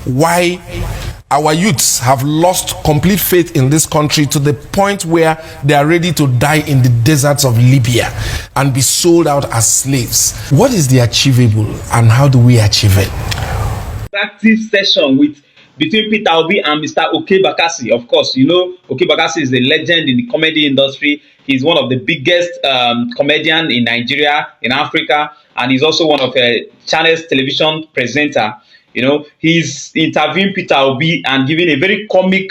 why our youths have lost complete faith in this country to the point where they are ready to die in the deserts of Libya and be sold out as slaves. What is the achievable and how do we achieve it? Active session between Peter Obi and Mr. Bakassi. Of course, you know Bakassi is a legend in the comedy industry. He's one of the biggest comedians in Nigeria, in Africa, and he's also one of Channel's television presenter. You know, he's interviewing Peter Obi and giving a very comic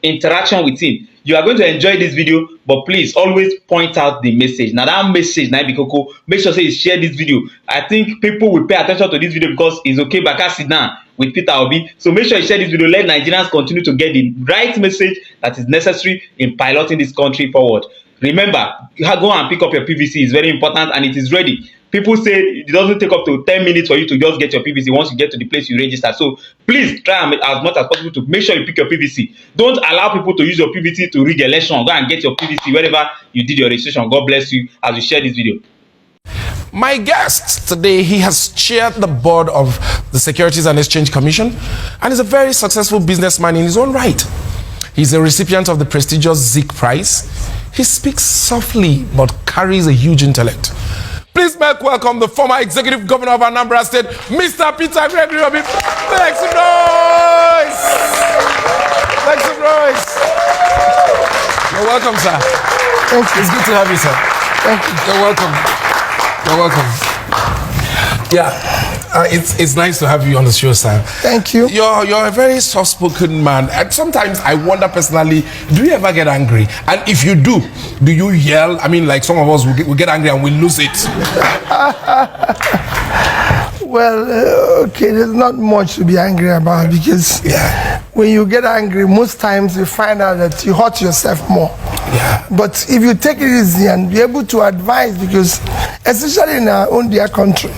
interaction with him. You are going to enjoy this video, but please always point out the message. Now that message, Bikoko, make sure you share this video. I think people will pay attention to this video because it's Bakassi now with Peter Obi. So make sure you share this video. Let Nigerians continue to get the right message that is necessary in piloting this country forward. Remember, go and pick up your PVC. It's very important and it is ready. People say it doesn't take up to 10 minutes for you to just get your PVC once you get to the place you register. So please try as much as possible to make sure you pick your PVC. Don't allow people to use your PVC to rig election. Go and get your PVC wherever you did your registration. God bless you as you share this video. My guest today, he has chaired the board of the Securities and Exchange Commission and is a very successful businessman in his own right. He's a recipient of the prestigious Zik Prize. He speaks softly but carries a huge intellect. Please make welcome the former executive governor of Anambra State, Mr. Peter Gregory Obi. Make some noise! Make some noise! You're welcome, sir. Thank you. It's good to have you, sir. Thank you. You're welcome. You're welcome. Yeah. It's nice to have you on the show, sir. Thank you. You're a very soft-spoken man, and sometimes I wonder personally, do you ever get angry? And if you do you yell? I mean, like some of us will get angry and we lose it. Well, okay, there's not much to be angry about because when you get angry, most times you find out that you hurt yourself more. Yeah. But if you take it easy and be able to advise, because especially in our own dear country,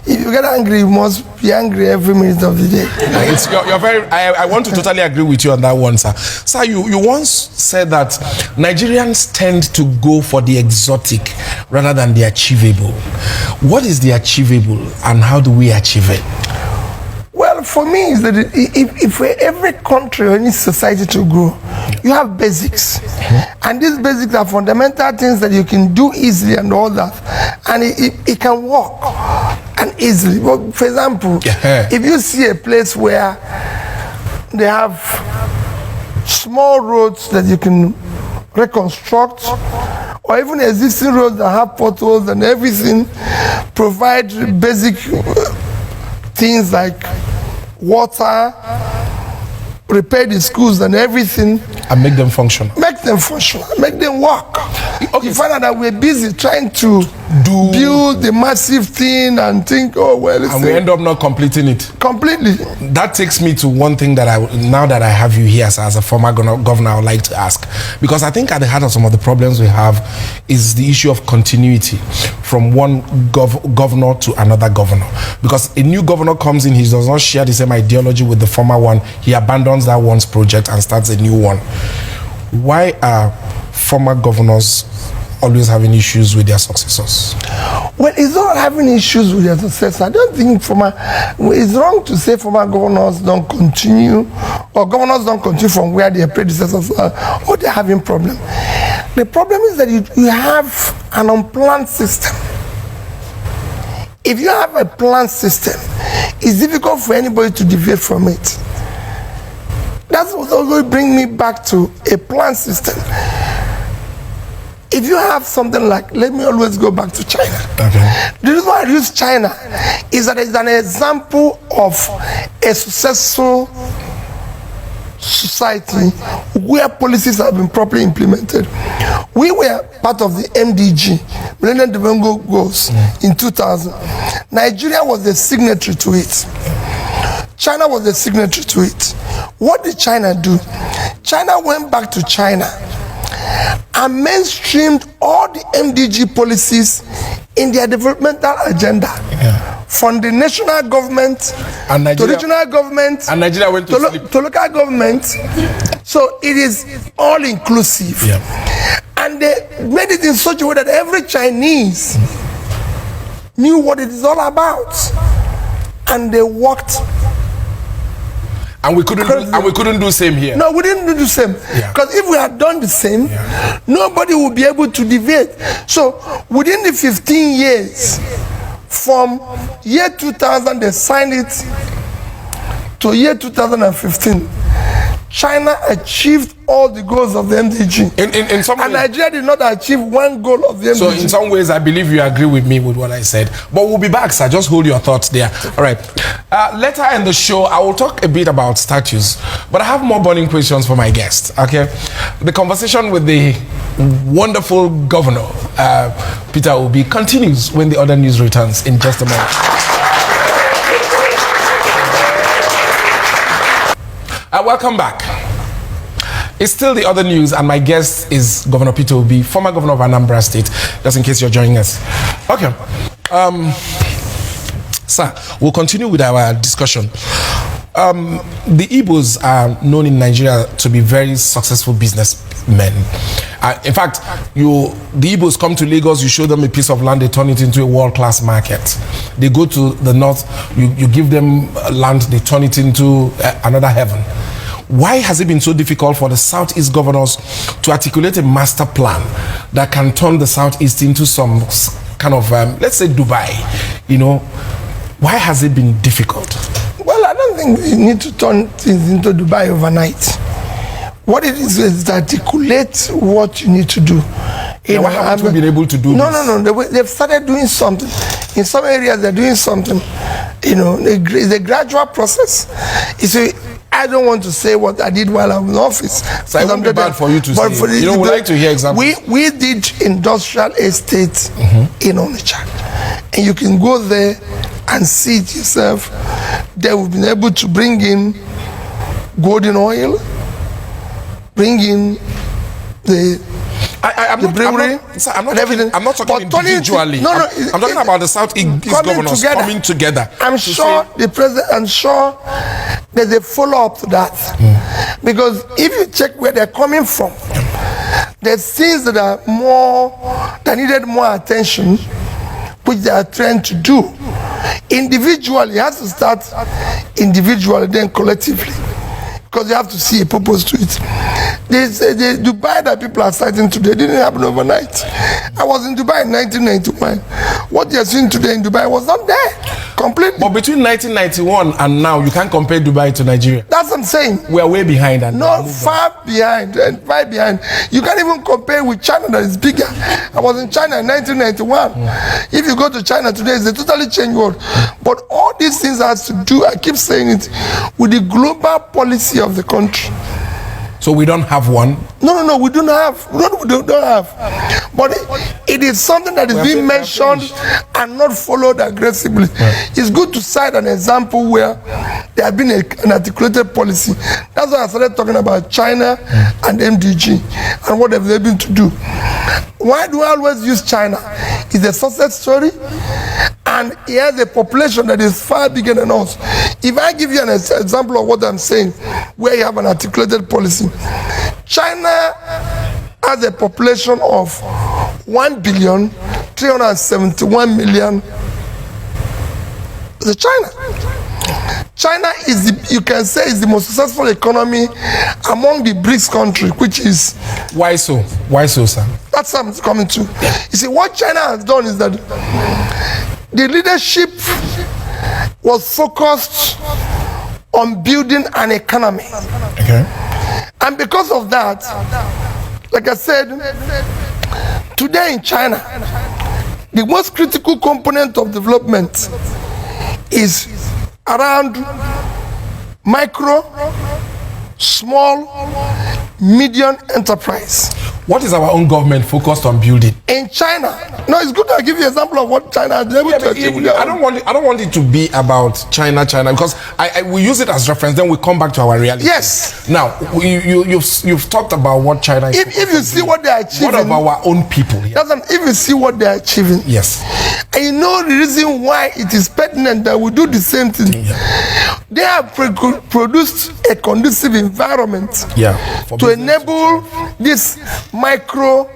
if you get angry, you must be angry every minute of the day. You're very. I want to totally agree with you on that one, sir. Sir, you once said that Nigerians tend to go for the exotic rather than the achievable. What is the achievable, and how do we achieve it? Well, for me, is that if every country or any society to grow, you have basics, and these basics are fundamental things that you can do easily and all that, and it can work and easily. Well, for example, if you see a place where they have small roads that you can reconstruct, or even existing roads that have potholes and everything, provide basic things like water, repair the schools and everything, and make them function. Make them functional, make them work. Okay. You find out that we're busy trying to build the massive thing and think, oh well, and we end up not completing it completely. That takes me to one thing that now that I have you here as a former governor, I would like to ask, because I think at the heart of some of the problems we have is the issue of continuity from one governor to another governor. Because a new governor comes in, he does not share the same ideology with the former one. He abandons that one's project and starts a new one. Why are former governors always having issues with their successors? Well, it's not having issues with their successors. I don't think it's wrong to say former governors don't continue, or governors don't continue from where their predecessors are, or they're having problems. The problem is that you have an unplanned system. If you have a planned system, it's difficult for anybody to deviate from it. That's what always brings me back to a planned system. If you have something like, let me always go back to China. Okay. The reason why I use China is that it's an example of a successful society where policies have been properly implemented. We were part of the MDG, Millennium Development Goals, in 2000. Nigeria was the signatory to it. China was the signatory to it. What did China do? China went back to China and mainstreamed all the MDG policies in their developmental agenda. From the national government to regional government, and Nigeria went to local government. So it is all inclusive. And they made it in such a way that every Chinese knew what it is all about. And they worked And we couldn't do same here. No, we didn't do the same. Because if we had done the same, nobody would be able to deviate. So within the 15 years, from year 2000, they signed it to year 2015. China achieved all the goals of the MDG. In some and ways, Nigeria did not achieve one goal of the MDG. So in some ways, I believe you agree with me with what I said. But we'll be back, sir. Just hold your thoughts there. All right. Later in the show, I will talk a bit about statues. But I have more burning questions for my guest. Okay. The conversation with the wonderful governor, Peter Obi, continues when the other news returns in just a moment. Welcome back. It's still the other news, and my guest is Governor Peter Obi, former governor of Anambra State, just in case you're joining us. Okay. Sir, we'll continue with our discussion. The Igbos are known in Nigeria to be very successful businessmen. In fact, the Igbos come to Lagos, you show them a piece of land, they turn it into a world-class market. They go to the north, you give them land, they turn it into another heaven. Why has it been so difficult for the Southeast governors to articulate a master plan that can turn the Southeast into some kind of, let's say Dubai, you know? Why has it been difficult? Well, I don't think you need to turn things into Dubai overnight. What it is to articulate what you need to do. Why haven't we been able to do this? No. They've started doing something. In some areas, they're doing something. You know, it's a gradual process. I don't want to say what I did while I was in office. So it would be bad for you to say. You know, we like to hear examples. We did industrial estate in Onitsha. And you can go there and see it yourself. They have been able to bring in golden oil, bring in the brewery. I'm not talking individually. I'm talking about the Southeast governors coming together. I'm sure there's a follow-up to that. Because if you check where they're coming from, there's things that needed more attention, which they are trying to do. Individually, you have to start individually, then collectively. Because you have to see a purpose to it. The Dubai that people are citing today didn't happen overnight. I was in Dubai in 1991. What you're seeing today in Dubai was not there completely. But between 1991 and now, you can't compare Dubai to Nigeria. That's what I'm saying. We are way behind. Not far behind. You can't even compare with China that is bigger. I was in China in 1991. If you go to China today, it's a totally changed world. But all these things has to do, I keep saying it, with the global policy of the country. So we don't have one? No, we don't have. We don't have. But it is something that is being mentioned and not followed aggressively. Right. It's good to cite an example where there has been an articulated policy. That's why I started talking about China and MDG and what they've been able to do. Why do I always use China? It's a success story, and it has a population that is far bigger than us. If I give you an example of what I'm saying, where you have an articulated policy, China has a population of 1,371,000,000. China is you can say is the most successful economy among the BRICS countries, which is. Why so? Why so, sir? That's what I'm coming to. You see, what China has done is that the leadership was focused on building an economy. Okay. And because of that, like I said, today in China, the most critical component of development is around micro, small, medium enterprise. What is our own government focused on building? In China, no, it's good to give you an example of what China has been able to achieve. I don't want it to be about China, because we use it as reference, then we come back to our reality. Yes. Now, you've talked about what China is. If you see what they are achieving. What about our own people? If you see what they are achieving. Yes. And you know the reason why it is pertinent that we do the same thing. Yeah. They have produced a conducive environment to enable this micro,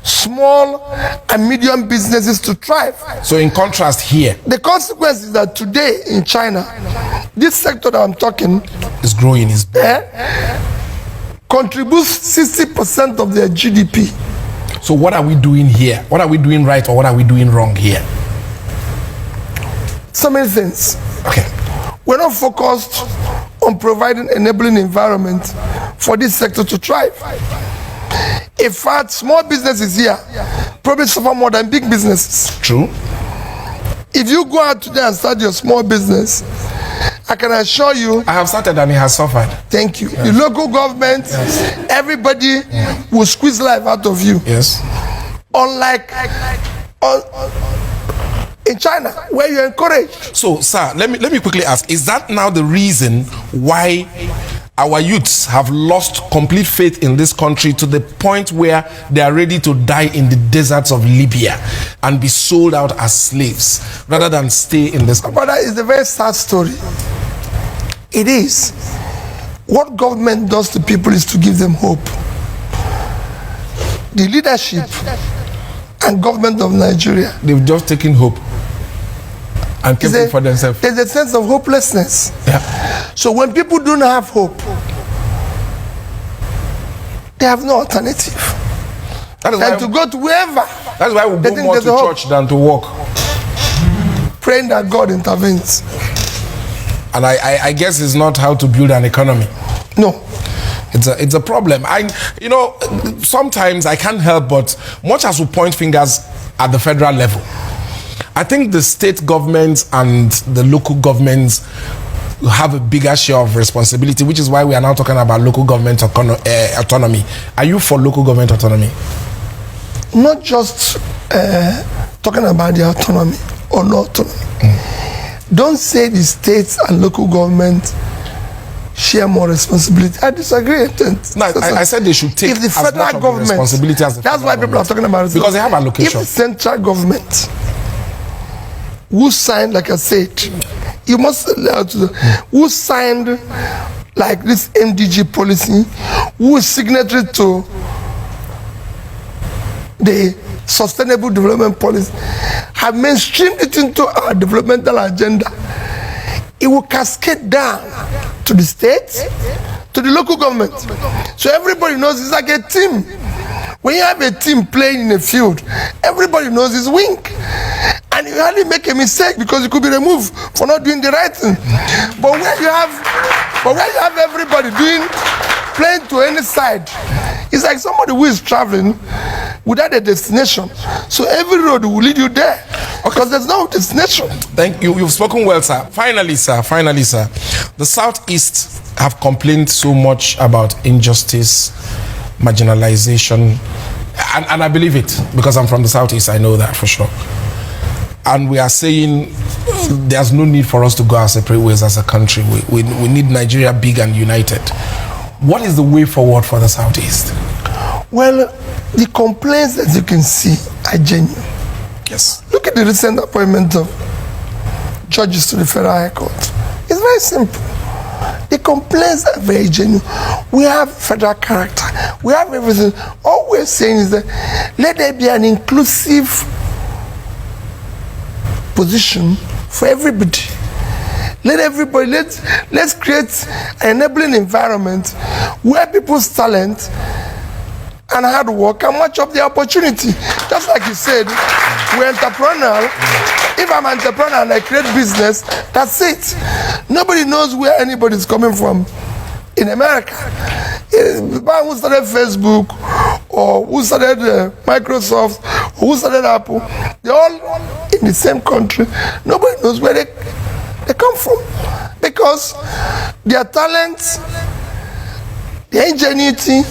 small and medium businesses to thrive. So in contrast here, The consequence is that today in China, this sector that I'm talking it's growing, is contributes 60% of their GDP. So what are we doing here? What are we doing right, or what are we doing wrong here? So many things. Okay. We're not focused on providing enabling environment for this sector to thrive. In fact, small businesses here probably suffer more than big businesses. True. If you go out today and start your small business, I can assure you. I have started and it has suffered. Thank you. Yes. The local government, everybody will squeeze life out of you. Yes. Unlike in China, where you're encouraged. So, sir, let me quickly ask: is that now the reason why our youths have lost complete faith in this country to the point where they are ready to die in the deserts of Libya and be sold out as slaves rather than stay in this country? But that is a very sad story. It is. What government does to people is to give them hope. The leadership and government of Nigeria, they've just taken hope and kept it for themselves. There's a sense of hopelessness. Yeah. So when people don't have hope, they have no alternative. That is and why to go to wherever. That's why we go more to church than to work. Praying that God intervenes. And I guess it's not how to build an economy. No. It's a problem. Sometimes I can't help but, much as we point fingers at the federal level, I think the state governments and the local governments have a bigger share of responsibility, which is why we are now talking about local government autonomy. Are you for local government autonomy? Not just talking about the autonomy or no autonomy. Don't say the states and local government share more responsibility. I disagree. No, I said they should take if the as federal much of government, the responsibility as the that's why people are talking about it. Because they have allocation. If the central government, who signed, like I said, you must who signed like this MDG policy, who is signatory to the Sustainable Development Policy, have mainstreamed it into our developmental agenda, it will cascade down to the states, to the local government. So everybody knows it's like a team. When you have a team playing in a field, everybody knows it's wing. And you hardly make a mistake because you could be removed for not doing the right thing. But where you have everybody playing to any side, it's like somebody who is traveling without a destination. So every road will lead you there because there's no destination. Thank you. You've spoken well, sir. Finally, sir. The Southeast have complained so much about injustice, marginalization, and I believe it because I'm from the Southeast. I know that for sure. And we are saying there's no need for us to go our separate ways as a country. We need Nigeria big and united. What is the way forward for the Southeast? Well, the complaints that you can see are genuine. Yes. Look at the recent appointment of judges to the Federal High Court. It's very simple. The complaints are very genuine. We have federal character. We have everything. All we're saying is that let there be an inclusive position for everybody. Let's create an enabling environment where people's talent and hard work can match up the opportunity. Just like you said, we're entrepreneurial. If I'm an entrepreneur and I create business, that's it. Nobody knows where anybody's coming from in America. The man who started Facebook, or who started Microsoft, or who started Apple, they're all in the same country. Nobody knows where they come from because their talents, their ingenuity,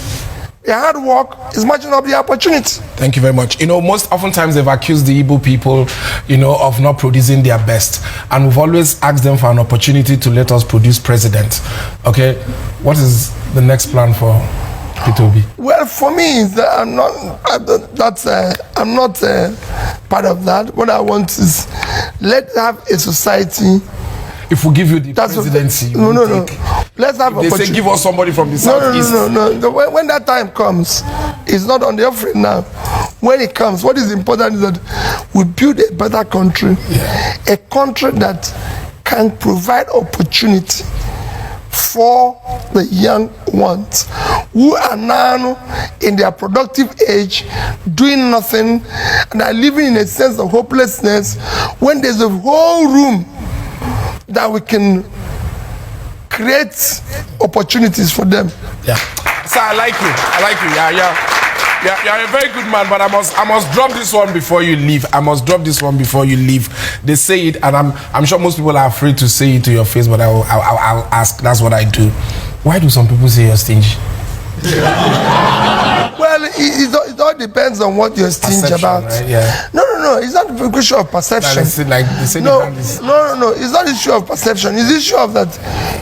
their hard work is matching up the opportunity. Thank you very much. Most oftentimes they've accused the Igbo people, of not producing their best. And we've always asked them for an opportunity to let us produce president. Okay, what is the next plan for P2B? Well, for me, I'm not part of that. What I want is let's have a society. If we give you the presidency, no. Let's have they say give us somebody from the Southeast. No. When that time comes, it's not on the offering now. when it comes, what is important is that we build a better country, a country that can provide opportunity for the young ones who are now in their productive age doing nothing and are living in a sense of hopelessness, when there's a whole room that we can create opportunities for them. Yeah. So I like you. You're a very good man, but I must drop this one before you leave. They say it, and I'm sure most people are afraid to say it to your face, but I'll ask. That's what I do. Why do some people say you're stingy? Well, it all depends on what you're stingy Perception, about. right? Yeah. No. It's not a question of perception. No. It's not an issue of perception. It's an issue of that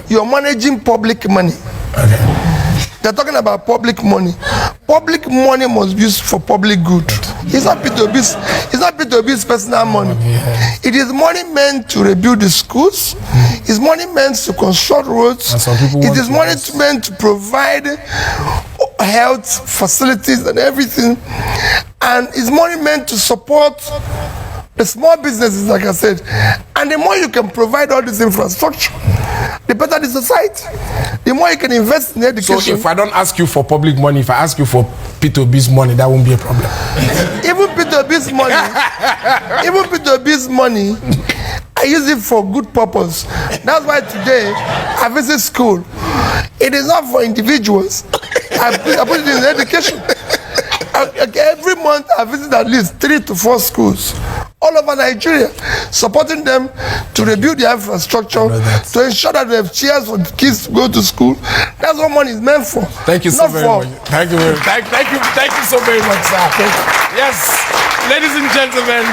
you're managing public money. Okay. They're talking about public money. Public money must be used for public good. It's not P2B's personal money. It is money meant to rebuild the schools. It's money meant to construct roads. It is money meant to provide health facilities and everything. And it's money meant to support the small businesses, like I said. And the more you can provide all this infrastructure, the better the society. The more you can invest in education. So if I don't ask you for public money, if I ask you for P2B's money, that won't be a problem. Even P2B's money, I use it for good purpose. That's why today I visit school. It is not for individuals. I put it in education. Every month I visit at least 3 to 4 schools all over Nigeria, supporting them to rebuild their infrastructure, to ensure that they have chairs for the kids to go to school. That's what money is meant for. Thank you so very much. Thank you so very much, sir. Yes, ladies and gentlemen,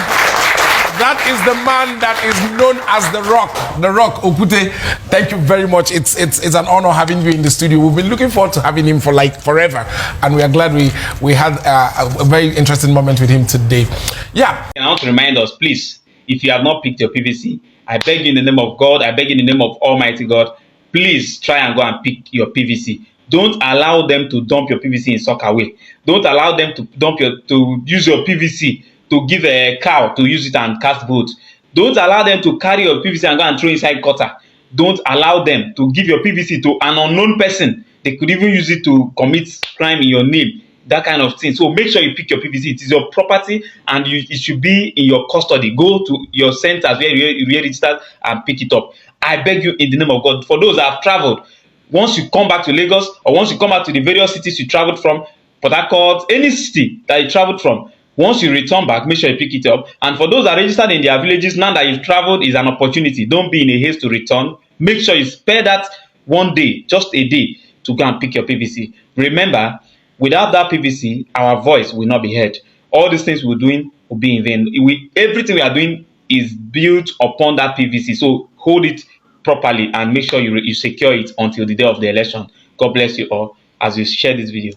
that is the man that is known as the Rock, Okute. Thank you very much. It's an honor having you in the studio. We've been looking forward to having him for like forever, and we are glad we had a very interesting moment with him today. Yeah. And I want to remind us, please, if you have not picked your PVC, I beg you in the name of God, I beg you in the name of Almighty God, please try and go and pick your PVC. Don't allow them to dump your PVC in sock away. Don't allow them to use your PVC to give a cow to use it and cast boat. Don't allow them to carry your PVC and go and throw inside gutter. Don't allow them to give your PVC to an unknown person. They could even use it to commit crime in your name, that kind of thing. So make sure you pick your PVC. It is your property and it should be in your custody. Go to your centers where you registered and pick it up. I beg you in the name of God, for those that have traveled, once you come back to Lagos or once you come back to the various cities you traveled from, Port Harcourt, any city that you traveled from, once you return back, make sure you pick it up. And for those that are registered in their villages, now that you've traveled is an opportunity. Don't be in a haste to return. Make sure you spare that one day, just a day, to go and pick your PVC. Remember, without that PVC, our voice will not be heard. All these things we're doing will be in vain. Everything we are doing is built upon that PVC. So hold it properly and make sure you secure it until the day of the election. God bless you all as you share this video.